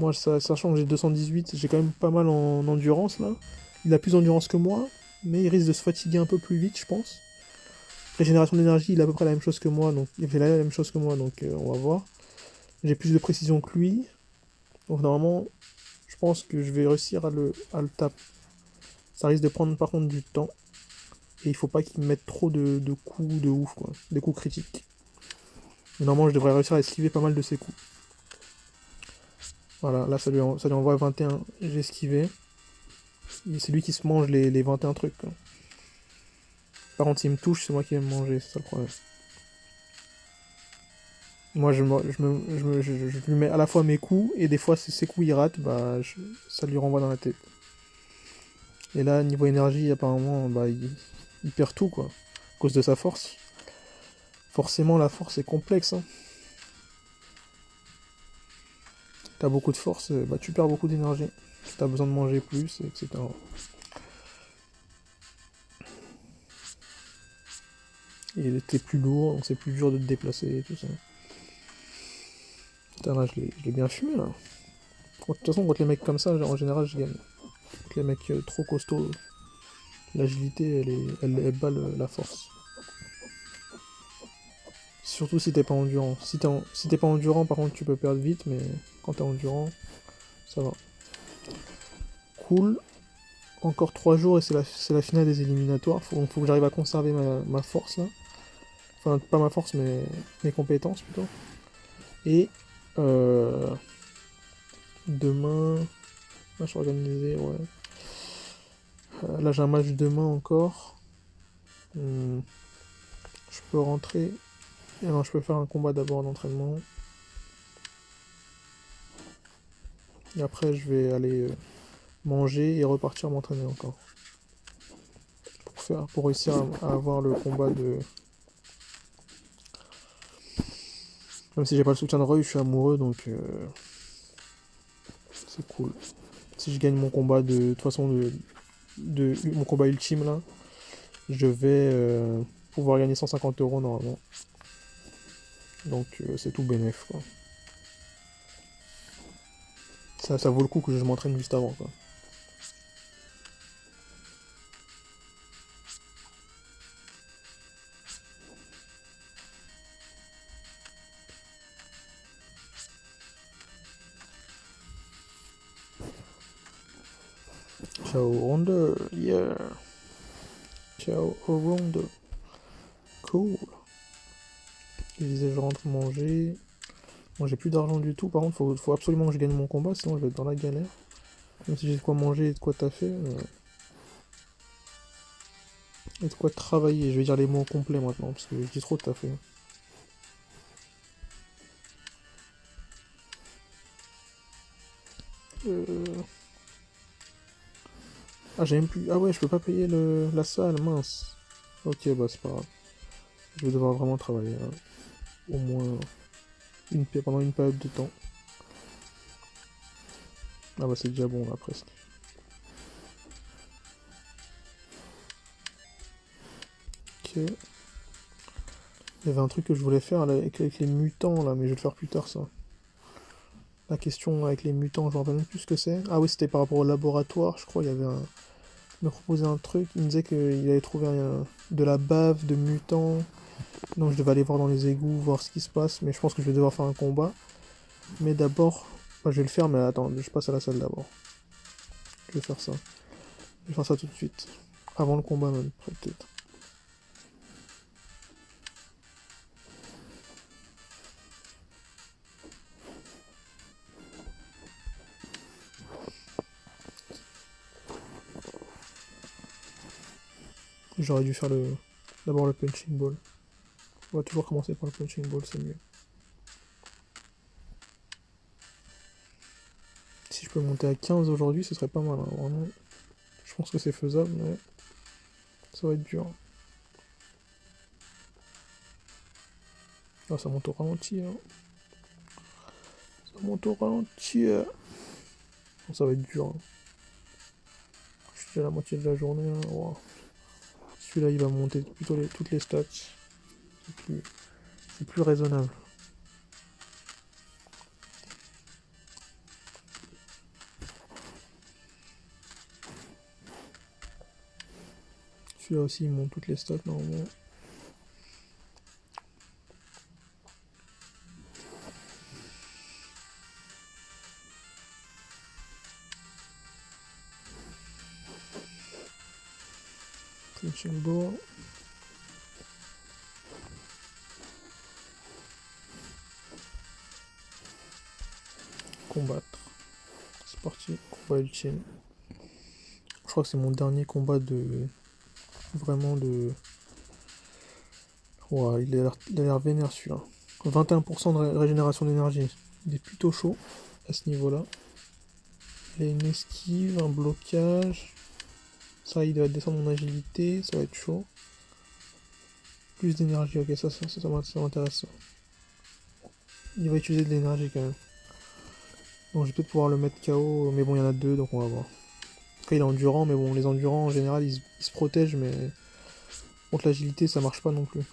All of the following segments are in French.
Moi, sachant que j'ai 218, j'ai quand même pas mal en endurance là. Il a plus d'endurance que moi, mais il risque de se fatiguer un peu plus vite, je pense. Régénération d'énergie, il a à peu près la même chose que moi, donc il fait la même chose que moi, donc on va voir. J'ai plus de précision que lui, donc normalement, je pense que je vais réussir à le taper. Ça risque de prendre par contre du temps, et il faut pas qu'il me mette trop de coups de ouf, quoi, des coups critiques. Mais normalement, je devrais réussir à esquiver pas mal de ses coups. Voilà, là ça lui envoie 21, j'ai esquivé. C'est lui qui se mange les 21 trucs, quoi. Par contre, s'il me touche, c'est moi qui vais me manger, c'est ça le problème. Moi, je lui mets à la fois mes coups, et des fois, si ses coups ils ratent, bah, ça lui renvoie dans la tête. Et là, niveau énergie, apparemment, bah, il perd tout, quoi. À cause de sa force. Forcément, la force est complexe, hein. T'as beaucoup de force, bah, tu perds beaucoup d'énergie. T'as besoin de manger plus, etc. Et t'es plus lourd, donc c'est plus dur de te déplacer et tout ça. Putain, là, je l'ai bien fumé, là. De toute façon, contre les mecs comme ça, en général, je gagne. Contre les mecs trop costauds, l'agilité, elle bat la force. Surtout si t'es pas endurant. Si t'es pas endurant, par contre, tu peux perdre vite, mais quand t'es endurant, ça va. Cool. Encore 3 jours et c'est la finale des éliminatoires. Faut que j'arrive à conserver ma force là. Enfin, pas ma force, mais mes compétences plutôt. Et demain. Là, je suis organisé, ouais. Là, j'ai un match demain encore. Je peux rentrer. Et non, je peux faire un combat d'abord d'entraînement. Et après, je vais aller manger et repartir m'entraîner encore. Pour réussir à avoir le combat de. Même si j'ai pas le soutien de Roy, je suis amoureux donc c'est cool. Si je gagne mon combat de toute façon de mon combat ultime là, je vais pouvoir gagner 150 € normalement. Donc c'est tout bénef quoi. Ça vaut le coup que je m'entraîne juste avant quoi. Ciao Ronde, yeah. Ciao Ronde. Cool. Je disais je rentre manger. Moi j'ai plus d'argent du tout, par contre faut absolument que je gagne mon combat, sinon je vais être dans la galère. Même si j'ai de quoi manger et de quoi taffer. Et de quoi travailler, je vais dire les mots complets maintenant, parce que je dis trop taffer. Euh... Ah j'ai même plus. Ah ouais, je peux pas payer la salle, mince. Ok, bah c'est pas grave. Je vais devoir vraiment travailler, hein. Au moins pendant une période de temps. Ah bah c'est déjà bon là presque. Ok. Il y avait un truc que je voulais faire là, avec les mutants là, mais je vais le faire plus tard ça. La question avec les mutants, je me rappelle même plus ce que c'est. Ah oui, c'était par rapport au laboratoire, je crois, il y avait un. Il me proposait un truc, il me disait qu'il avait trouvé de la bave de mutants. Donc je devais aller voir dans les égouts, voir ce qui se passe, mais je pense que je vais devoir faire un combat. Mais d'abord, bah, je vais le faire, mais attends, je passe à la salle d'abord. Je vais faire ça. Je vais faire ça tout de suite. Avant le combat même, peut-être. J'aurais dû faire d'abord le punching ball. On va toujours commencer par le punching ball, c'est mieux. Si je peux monter à 15 aujourd'hui, ce serait pas mal, hein, vraiment. Je pense que c'est faisable, mais ça va être dur. Ah, ça monte au ralenti, hein. Ça monte au ralenti. Bon, ça va être dur, hein. Je suis déjà à la moitié de la journée, hein. Wow. Celui-là, il va monter plutôt toutes les stats. C'est plus raisonnable. Celui-là aussi, il monte toutes les stats normalement. Clinching ball. Combattre. C'est parti, combat ultime. Je crois que c'est mon dernier combat de... Vraiment de... Ouah, il a l'air vénère celui-là. 21% de régénération d'énergie. Il est plutôt chaud à ce niveau-là. Il a une esquive, un blocage. Ça, il va descendre mon agilité, ça va être chaud. Plus d'énergie, ok, ça m'intéresse. Il va utiliser de l'énergie quand même. Donc je vais peut-être pouvoir le mettre KO, mais bon, il y en a deux, donc on va voir. Après, il est endurant, mais bon, les endurants en général, ils se protègent, mais contre l'agilité, ça marche pas non plus.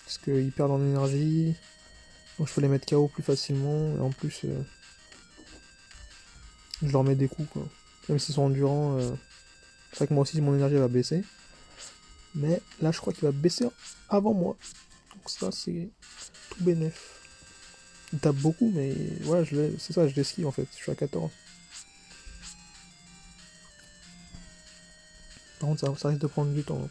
Parce qu'ils perdent en énergie, donc je peux les mettre KO plus facilement, et en plus, je leur mets des coups, quoi. Même s'ils sont endurants, c'est vrai que moi aussi, mon énergie va baisser. Mais là, je crois qu'il va baisser avant moi. Donc ça, c'est tout bénef. Il tape beaucoup, mais voilà, c'est ça, je l'esquive en fait. Je suis à 14. Par contre, ça risque de prendre du temps.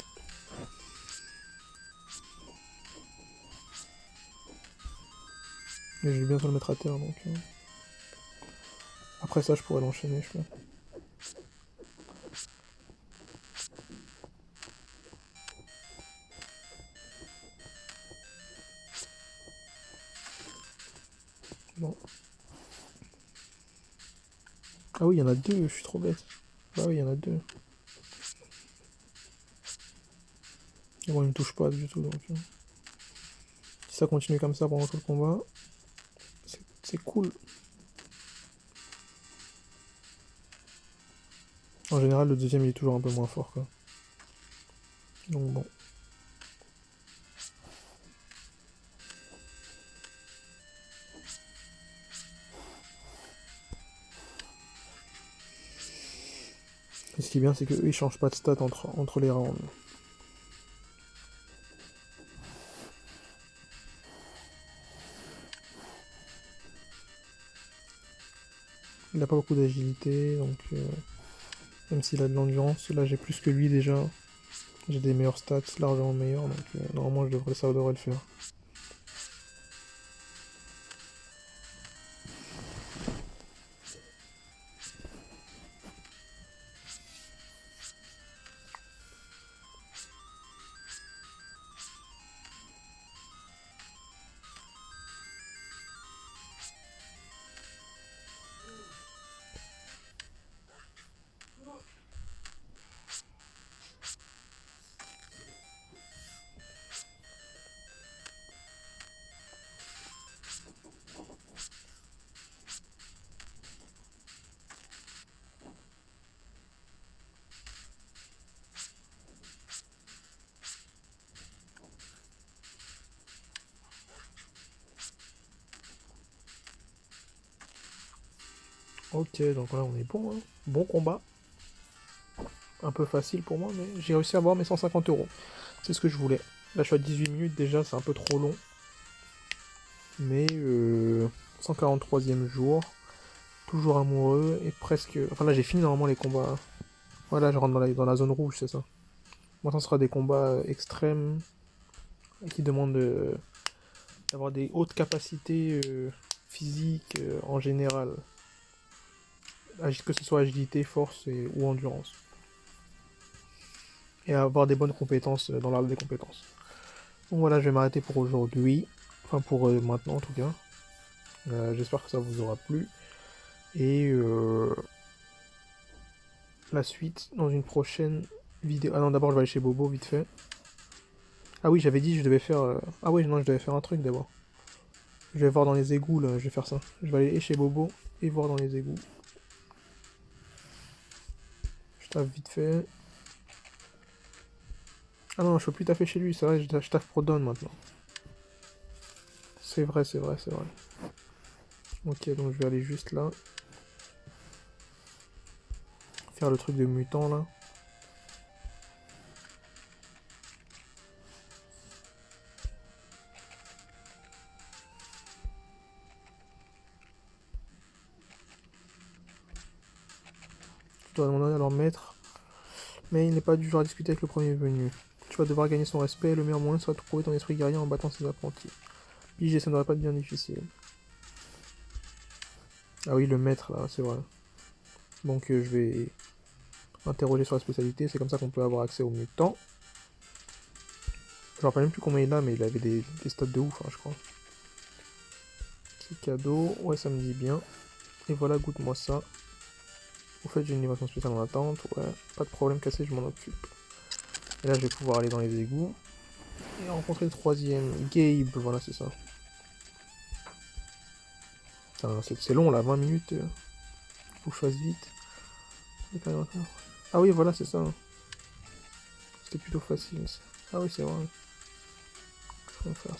Mais je vais bientôt le mettre à terre, donc... Après ça, je pourrais l'enchaîner, je pense. Bon. Ah oui, il y en a deux, je suis trop bête. Bah oui, il y en a deux. Et bon, il me touche pas du tout, donc... Si ça continue comme ça pendant tout le combat, c'est cool. En général, le deuxième, il est toujours un peu moins fort, quoi. Donc bon. Et ce qui est bien, c'est qu'eux, ils changent pas de stats entre les rounds. Il a pas beaucoup d'agilité, donc... même s'il a de l'endurance, là j'ai plus que lui déjà. J'ai des meilleurs stats, largement meilleurs, donc normalement ça devrait le faire. Ok, donc là on est bon, hein. Bon combat. Un peu facile pour moi, mais j'ai réussi à avoir mes 150 €. C'est ce que je voulais. Là je suis à 18 minutes déjà, c'est un peu trop long. Mais 143e jour. Toujours amoureux et presque... Enfin là j'ai fini normalement les combats. Voilà, je rentre dans la zone rouge, c'est ça. Maintenant ce sera des combats extrêmes qui demandent d'avoir des hautes capacités physiques en général. Que ce soit agilité, force ou endurance. Et avoir des bonnes compétences dans l'arbre des compétences. Donc voilà, je vais m'arrêter pour aujourd'hui. Enfin pour maintenant en tout cas. J'espère que ça vous aura plu. Et la suite dans une prochaine vidéo. Ah non, d'abord je vais aller chez Bobo vite fait. Ah oui, j'avais dit que je devais faire... Ah oui, non, je devais faire un truc d'abord. Je vais voir dans les égouts là, je vais faire ça. Je vais aller chez Bobo et voir dans les égouts. Je taffe vite fait. Ah non, je peux plus taffer chez lui, c'est vrai, je taffe pour Don maintenant. C'est vrai, c'est vrai, c'est vrai. Ok, donc je vais aller juste là. Faire le truc de mutant là. dois demander à leur maître, mais il n'est pas du genre à discuter avec le premier venu. Tu vas devoir gagner son respect, et le meilleur moyen sera de prouver ton esprit guerrier en battant ses apprentis. Pigé, ça ne devrait pas être bien difficile. Ah oui, le maître, là, c'est vrai. Donc je vais interroger sur la spécialité, c'est comme ça qu'on peut avoir accès aux mutants. Je me rappelle même plus combien il a, mais il avait des stats de ouf, hein, je crois. Petit cadeau, ouais, ça me dit bien. Et voilà, goûte-moi ça. Au fait, j'ai une livraison spéciale en attente, ouais. Pas de problème cassé, je m'en occupe. Et là, je vais pouvoir aller dans les égouts. Et rencontrer le troisième, Gabe, voilà, c'est ça. C'est long, là, 20 minutes. Faut que je fasse vite. Ah oui, voilà, c'est ça. C'était plutôt facile. Ah oui, c'est vrai. Je vais faire